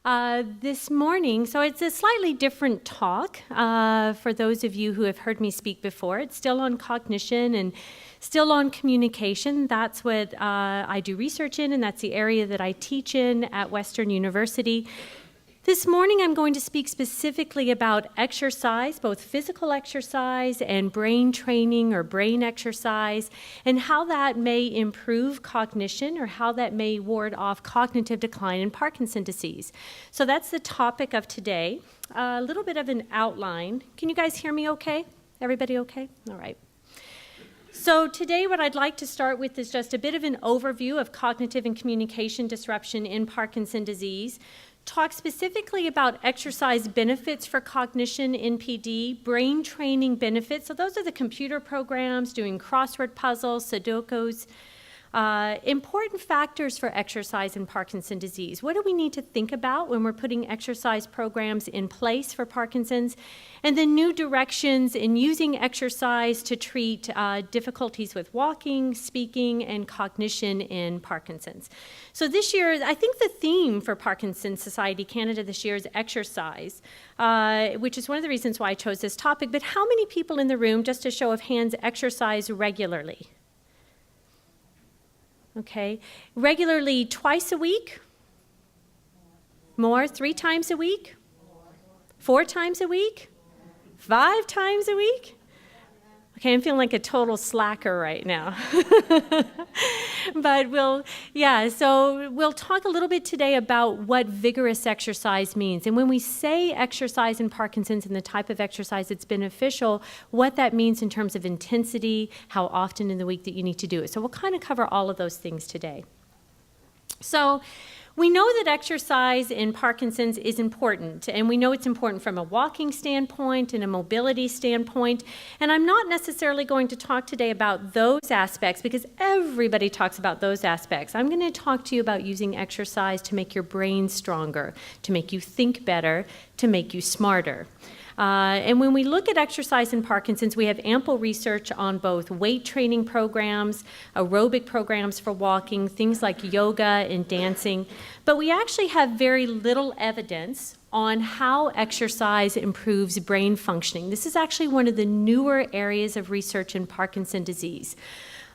this morning. So it's a slightly different talk for those of you who have heard me speak before. It's still on cognition and still on communication. That's what I do research in, and that's the area that I teach in at Western University. This morning I'm going to speak specifically about exercise, both physical exercise and brain training or brain exercise, and how that may improve cognition or how that may ward off cognitive decline in Parkinson's disease. So that's the topic of today. A little bit of an outline. Can you guys hear me okay? Everybody okay? All right. So today what I'd like to start with is just a bit of an overview of cognitive and communication disruption in Parkinson's disease. Talk specifically about exercise benefits for cognition in PD, brain training benefits. So those are the computer programs, doing crossword puzzles, Sudokus. Important factors for exercise in Parkinson's disease. What do we need to think about when we're putting exercise programs in place for Parkinson's? And then new directions in using exercise to treat difficulties with walking, speaking, and cognition in Parkinson's. So this year, I think the theme for Parkinson's Society Canada this year is exercise, which is one of the reasons why I chose this topic. But how many people in the room, just a show of hands, exercise regularly? Okay, regularly twice a week? More, 3 times a week? 4 times a week? 5 times a week? Okay, I'm feeling like a total slacker right now. But so we'll talk a little bit today about what vigorous exercise means. And when we say exercise in Parkinson's and the type of exercise that's beneficial, what that means in terms of intensity, how often in the week that you need to do it. So we'll kind of cover all of those things today. So we know that exercise in Parkinson's is important, and we know it's important from a walking standpoint and a mobility standpoint. And I'm not necessarily going to talk today about those aspects because everybody talks about those aspects. I'm going to talk to you about using exercise to make your brain stronger, to make you think better, to make you smarter. And when we look at exercise in Parkinson's, we have ample research on both weight training programs, aerobic programs for walking, things like yoga and dancing. But we actually have very little evidence on how exercise improves brain functioning. This is actually one of the newer areas of research in Parkinson's disease.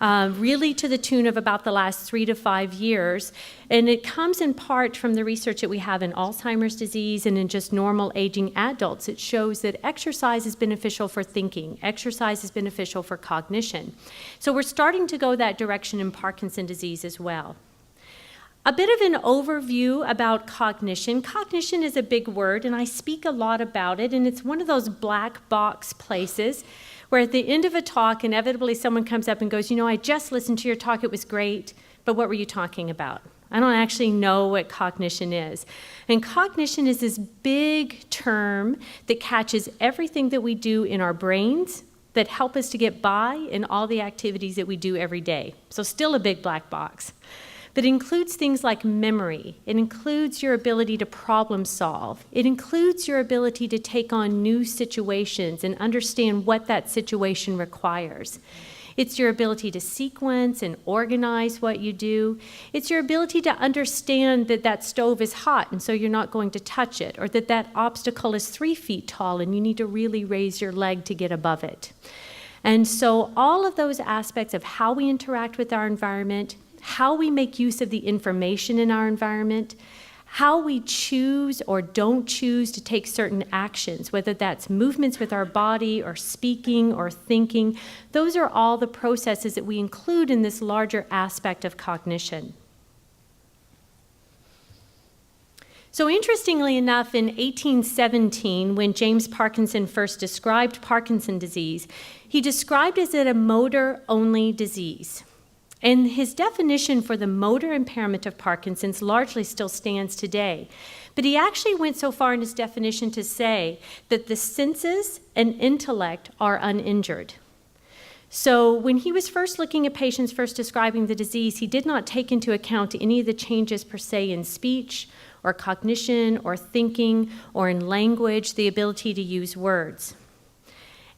Really to the tune of about the last 3 to 5 years. And it comes in part from the research that we have in Alzheimer's disease and in just normal aging adults. It shows that exercise is beneficial for thinking. Exercise is beneficial for cognition. So we're starting to go that direction in Parkinson's disease as well. A bit of an overview about cognition. Cognition is a big word, and I speak a lot about it, and it's one of those black box places where at the end of a talk, inevitably someone comes up and goes, I just listened to your talk, it was great, but what were you talking about? I don't actually know what cognition is. And cognition is this big term that catches everything that we do in our brains that help us to get by in all the activities that we do every day. So still a big black box. But it includes things like memory. It includes your ability to problem solve. It includes your ability to take on new situations and understand what that situation requires. It's your ability to sequence and organize what you do. It's your ability to understand that that stove is hot and so you're not going to touch it, or that that obstacle is 3 feet tall and you need to really raise your leg to get above it. And so all of those aspects of how we interact with our environment, how we make use of the information in our environment, how we choose or don't choose to take certain actions, whether that's movements with our body or speaking or thinking, those are all the processes that we include in this larger aspect of cognition. So interestingly enough, in 1817, when James Parkinson first described Parkinson's disease, he described it as a motor-only disease. And his definition for the motor impairment of Parkinson's largely still stands today. But he actually went so far in his definition to say that the senses and intellect are uninjured. So when he was first looking at patients first describing the disease, he did not take into account any of the changes per se in speech or cognition or thinking or in language, the ability to use words.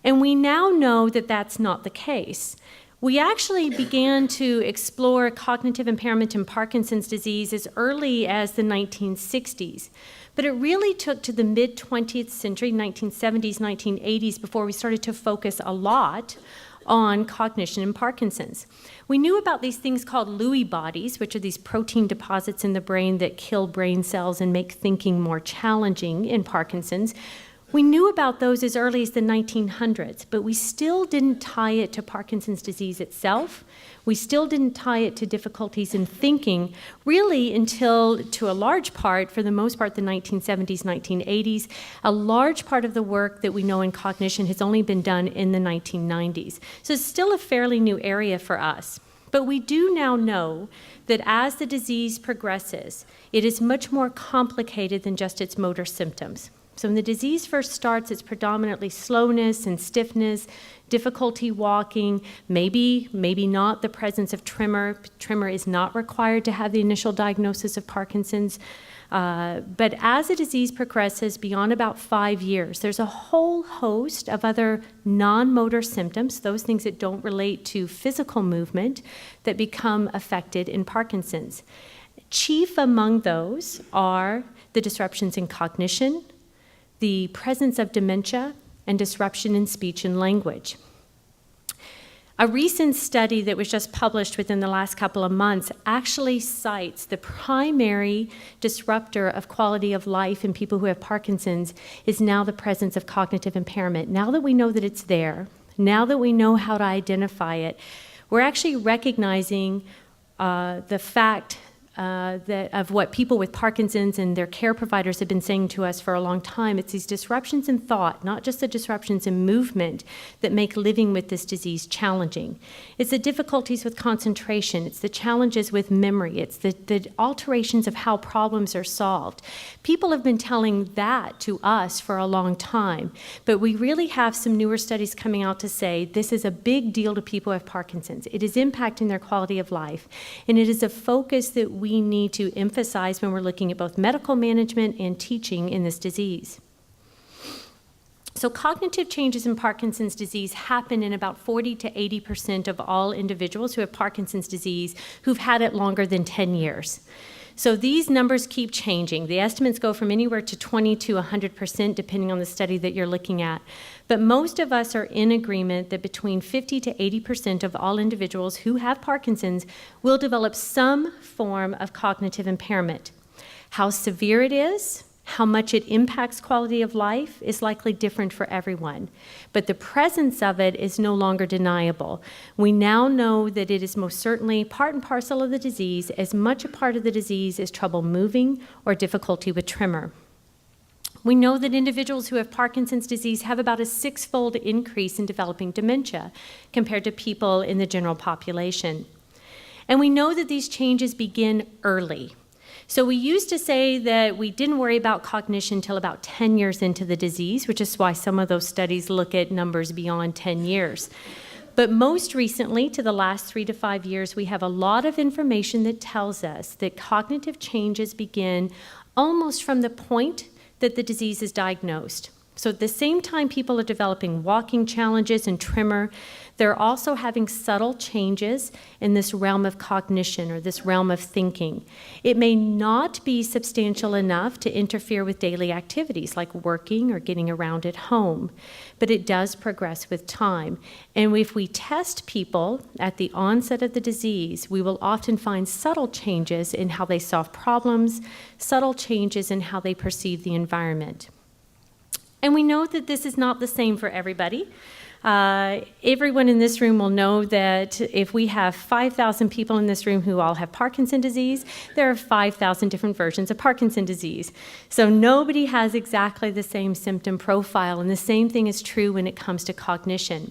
And we now know that that's not the case. We actually began to explore cognitive impairment in Parkinson's disease as early as the 1960s. But it really took to the mid-20th century, 1970s, 1980s, before we started to focus a lot on cognition in Parkinson's. We knew about these things called Lewy bodies, which are these protein deposits in the brain that kill brain cells and make thinking more challenging in Parkinson's. We knew about those as early as the 1900s, but we still didn't tie it to Parkinson's disease itself. We still didn't tie it to difficulties in thinking, really until, to a large part, for the most part, the 1970s, 1980s. A large part of the work that we know in cognition has only been done in the 1990s. So it's still a fairly new area for us. But we do now know that as the disease progresses, it is much more complicated than just its motor symptoms. So when the disease first starts, it's predominantly slowness and stiffness, difficulty walking, maybe not the presence of tremor. Tremor is not required to have the initial diagnosis of Parkinson's. But as the disease progresses beyond about 5 years, there's a whole host of other non-motor symptoms, those things that don't relate to physical movement, that become affected in Parkinson's. Chief among those are the disruptions in cognition, the presence of dementia, and disruption in speech and language. A recent study that was just published within the last couple of months actually cites the primary disruptor of quality of life in people who have Parkinson's is now the presence of cognitive impairment. Now that we know that it's there, now that we know how to identify it, we're actually recognizing the fact that of what people with Parkinson's and their care providers have been saying to us for a long time. It's these disruptions in thought, not just the disruptions in movement, that make living with this disease challenging. It's the difficulties with concentration. It's the challenges with memory. It's the alterations of how problems are solved. People have been telling that to us for a long time, but we really have some newer studies coming out to say this is a big deal to people who have Parkinson's. It is impacting their quality of life, and it is a focus that we need to emphasize when we're looking at both medical management and teaching in this disease. So cognitive changes in Parkinson's disease happen in about 40 to 80% of all individuals who have Parkinson's disease who've had it longer than 10 years. So these numbers keep changing. The estimates go from anywhere to 20 to 100% depending on the study that you're looking at. But most of us are in agreement that between 50 to 80% of all individuals who have Parkinson's will develop some form of cognitive impairment. How severe it is, how much it impacts quality of life is likely different for everyone. But the presence of it is no longer deniable. We now know that it is most certainly part and parcel of the disease, as much a part of the disease as trouble moving or difficulty with tremor. We know that individuals who have Parkinson's disease have about a 6-fold increase in developing dementia compared to people in the general population. And we know that these changes begin early. So we used to say that we didn't worry about cognition until about 10 years into the disease, which is why some of those studies look at numbers beyond 10 years. But most recently, to the last 3 to 5 years, we have a lot of information that tells us that cognitive changes begin almost from the point that the disease is diagnosed. So at the same time people are developing walking challenges and tremor, they're also having subtle changes in this realm of cognition or this realm of thinking. It may not be substantial enough to interfere with daily activities like working or getting around at home, but it does progress with time. And if we test people at the onset of the disease, we will often find subtle changes in how they solve problems, subtle changes in how they perceive the environment. And we know that this is not the same for everybody. Everyone in this room will know that if we have 5,000 people in this room who all have Parkinson's disease, there are 5,000 different versions of Parkinson's disease. So nobody has exactly the same symptom profile, and the same thing is true when it comes to cognition.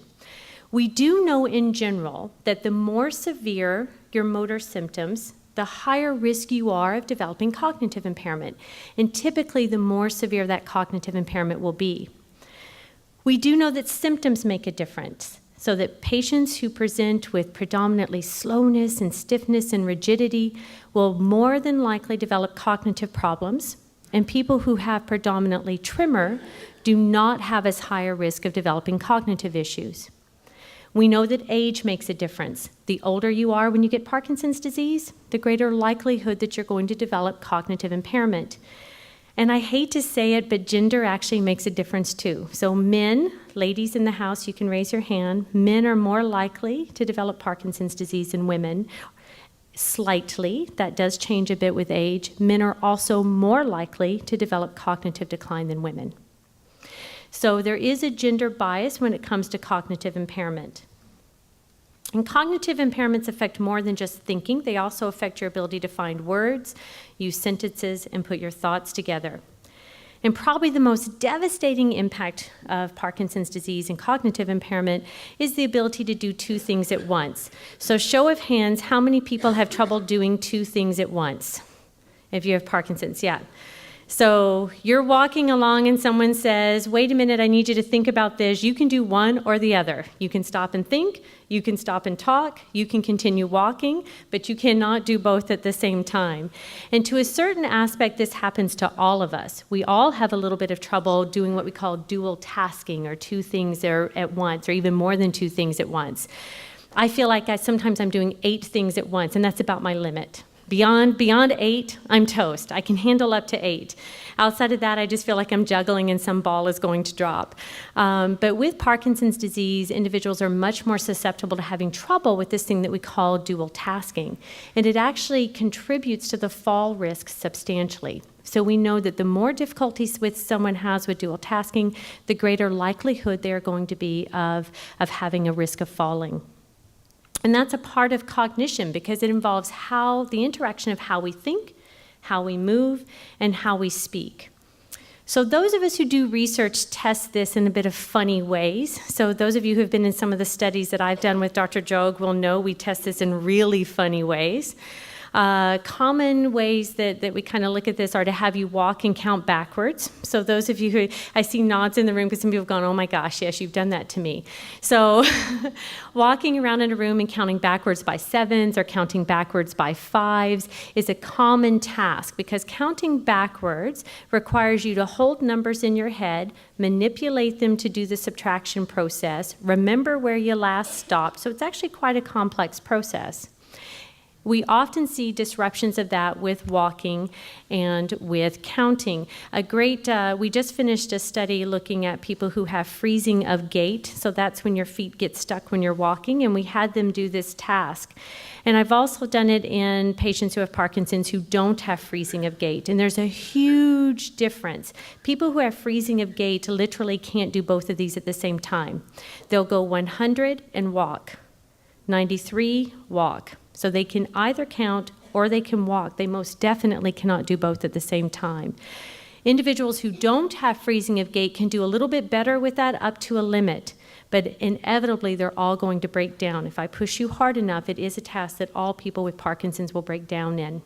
We do know in general that the more severe your motor symptoms, the higher risk you are of developing cognitive impairment, and typically the more severe that cognitive impairment will be. We do know that symptoms make a difference, so that patients who present with predominantly slowness and stiffness and rigidity will more than likely develop cognitive problems, and people who have predominantly tremor do not have as high a risk of developing cognitive issues. We know that age makes a difference. The older you are when you get Parkinson's disease, the greater likelihood that you're going to develop cognitive impairment. And I hate to say it, but gender actually makes a difference too. So men, ladies in the house, you can raise your hand. Men are more likely to develop Parkinson's disease than women. Slightly, that does change a bit with age. Men are also more likely to develop cognitive decline than women. So there is a gender bias when it comes to cognitive impairment. And cognitive impairments affect more than just thinking. They also affect your ability to find words, use sentences, and put your thoughts together. And probably the most devastating impact of Parkinson's disease and cognitive impairment is the ability to do two things at once. So show of hands, how many people have trouble doing two things at once? If you have Parkinson's, yeah. So you're walking along and someone says, wait a minute, I need you to think about this. You can do one or the other. You can stop and think, you can stop and talk, you can continue walking, but you cannot do both at the same time. And to a certain aspect, this happens to all of us. We all have a little bit of trouble doing what we call dual tasking, or two things at once, or even more than two things at once. I feel like sometimes I'm doing 8 things at once, and that's about my limit. Beyond 8, I'm toast. I can handle up to 8. Outside of that, I just feel like I'm juggling and some ball is going to drop. But with Parkinson's disease, individuals are much more susceptible to having trouble with this thing that we call dual tasking. And it actually contributes to the fall risk substantially. So we know that the more difficulties someone has with dual tasking, the greater likelihood they're going to be of having a risk of falling. And that's a part of cognition because it involves the interaction of how we think, how we move, and how we speak. So those of us who do research test this in a bit of funny ways. So those of you who have been in some of the studies that I've done with Dr. Jogue will know we test this in really funny ways. Common ways that we kind of look at this are to have you walk and count backwards. So those of you who, I see nods in the room because some people have gone, oh my gosh, yes, you've done that to me. So walking around in a room and counting backwards by 7s or counting backwards by 5s is a common task because counting backwards requires you to hold numbers in your head, manipulate them to do the subtraction process, remember where you last stopped. So it's actually quite a complex process. We often see disruptions of that with walking and with counting. We just finished a study looking at people who have freezing of gait. So that's when your feet get stuck when you're walking, and we had them do this task. And I've also done it in patients who have Parkinson's who don't have freezing of gait. And there's a huge difference. People who have freezing of gait literally can't do both of these at the same time. They'll go 100 and walk, 93, walk. So they can either count or they can walk. They most definitely cannot do both at the same time. Individuals who don't have freezing of gait can do a little bit better with that up to a limit, but inevitably they're all going to break down. If I push you hard enough, it is a task that all people with Parkinson's will break down in.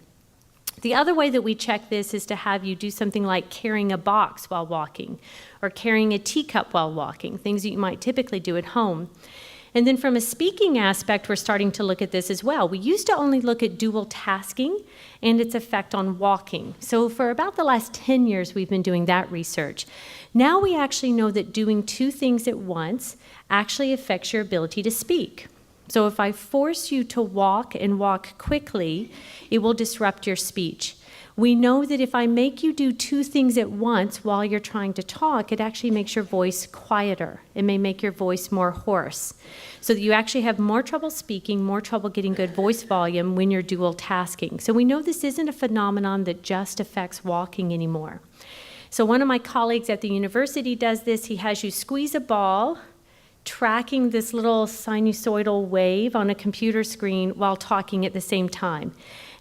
The other way that we check this is to have you do something like carrying a box while walking or carrying a teacup while walking, things that you might typically do at home. And then from a speaking aspect, we're starting to look at this as well. We used to only look at dual tasking and its effect on walking. So for about the last 10 years, we've been doing that research. Now we actually know that doing two things at once actually affects your ability to speak. So if I force you to walk and walk quickly, it will disrupt your speech. We know that if I make you do two things at once while you're trying to talk, it actually makes your voice quieter. It may make your voice more hoarse. So that you actually have more trouble speaking, more trouble getting good voice volume when you're dual tasking. So we know this isn't a phenomenon that just affects walking anymore. So one of my colleagues at the university does this. He has you squeeze a ball, tracking this little sinusoidal wave on a computer screen while talking at the same time.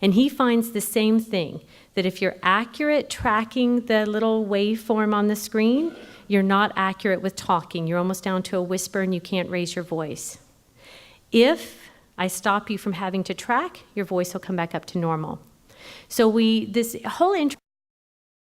And he finds the same thing, that if you're accurate tracking the little waveform on the screen, you're not accurate with talking. You're almost down to a whisper and you can't raise your voice. If I stop you from having to track, your voice will come back up to normal. So this whole